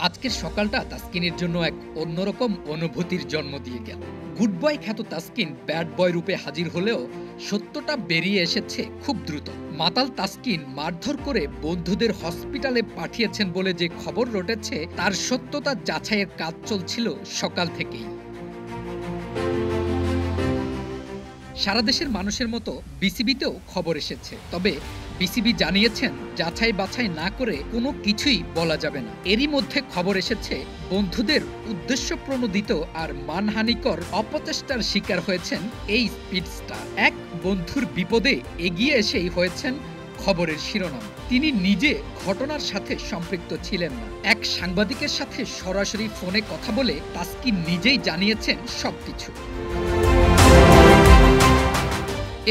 আজকের সকালটা তাসকিনের জন্য এক অন্যরকম অনুভূতির জন্ম দিয়ে গেল। গুড বয় খ্যাত তাসকিন ব্যাড বয় রূপে হাজির হলেও সত্যটা বেরিয়ে এসেছে খুব দ্রুত। মাতাল তাসকিন মারধর করে বন্ধুদের হসপিটালে পাঠিয়েছেন বলে যে খবর রটেছে, তার সত্যতা যাচাইয়ের কাজ চলছিল সকাল থেকেই। সারা দেশের মানুষের মতো বিসিবিতেও খবর এসেছে, তবে বিসিবি জানিয়েছেন যাচাই বাছাই না করে কোনো কিছুই বলা যাবে না। এরই মধ্যে খবর এসেছে বন্ধুদের উদ্দেশ্যপ্রণোদিত আর মানহানিকর অপচেষ্টার শিকার হয়েছেন এই স্পিডস্টার। এক বন্ধুর বিপদে এগিয়ে এসেই হয়েছেন খবরের শিরোনাম। তিনি নিজে ঘটনার সাথে সম্পৃক্ত ছিলেন না। এক সাংবাদিকের সাথে সরাসরি ফোনে কথা বলে তাসকিন নিজেই জানিয়েছেন সবকিছু।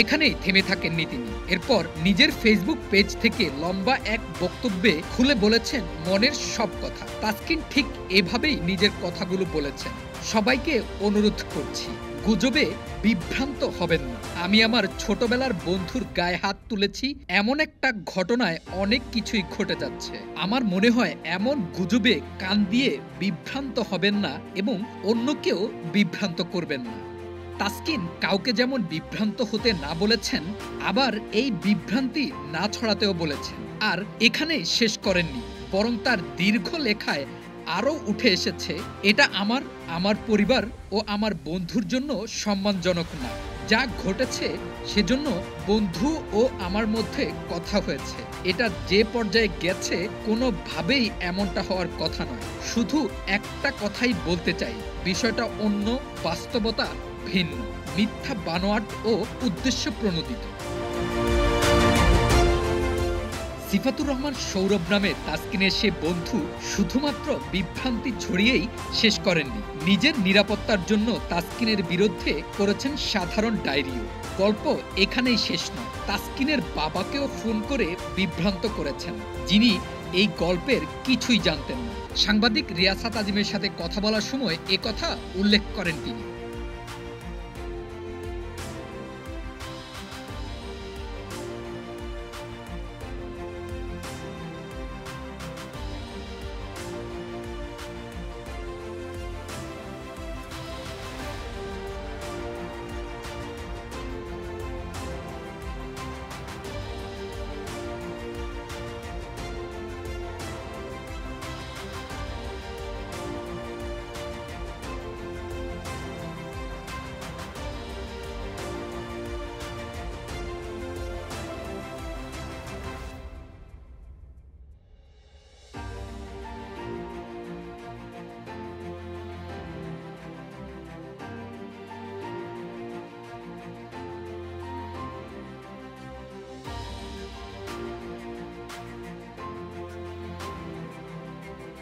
এখানেই থেমে থাকেননি তিনি। এরপর নিজের ফেসবুক পেজ থেকে লম্বা এক বক্তব্যে খুলে বলেছেন মনের সব কথা। তাসকিন ঠিক এভাবেই নিজের কথাগুলো বলেছেন। সবাইকে অনুরোধ করছি, গুজবে বিভ্রান্ত হবেন না। আমি আমার ছোটবেলার বন্ধুর গায়ে হাত তুলেছি, এমন একটা ঘটনায় অনেক কিছুই ঘটে যাচ্ছে। আমার মনে হয় এমন গুজবে কান দিয়ে বিভ্রান্ত হবেন না এবং অন্যকেও বিভ্রান্ত করবেন না। তাসকিন কাউকে যেমন বিভ্রান্ত হতে না বলেছেন, আবার এই বিভ্রান্তি না ছড়াতেও বলেছেন। আর এখানে শেষ করেননি, বরং তার দীর্ঘ লেখায় আরও উঠে এসেছে, এটা আমার পরিবার ও আমার বন্ধুর জন্য সম্মানজনক না। যা ঘটেছে সেজন্য বন্ধু ও আমার মধ্যে কথা হয়েছে। এটা যে পর্যায়ে গেছে কোনোভাবেই এমনটা হওয়ার কথা নয়। শুধু একটা কথাই বলতে চাই, বিষয়টা অন্য, বাস্তবতা ভিন্ন, মিথ্যা বানোয়াট ও উদ্দেশ্য প্রণোদিত। সিফাতুর রহমান সৌরভ নামে তাসকিনের সে বন্ধু শুধুমাত্র বিভ্রান্তি ছড়িয়েই শেষ করেননি, নিজের নিরাপত্তার জন্য তাসকিনের বিরুদ্ধে করেছেন সাধারণ ডায়েরিও। গল্প এখানেই শেষ নয়, তাসকিনের বাবাকেও ফোন করে বিভ্রান্ত করেছেন, যিনি এই গল্পের কিছুই জানতেন না। সাংবাদিক রিয়াসাত আজিমের সাথে কথা বলার সময় একথা উল্লেখ করেন তিনি।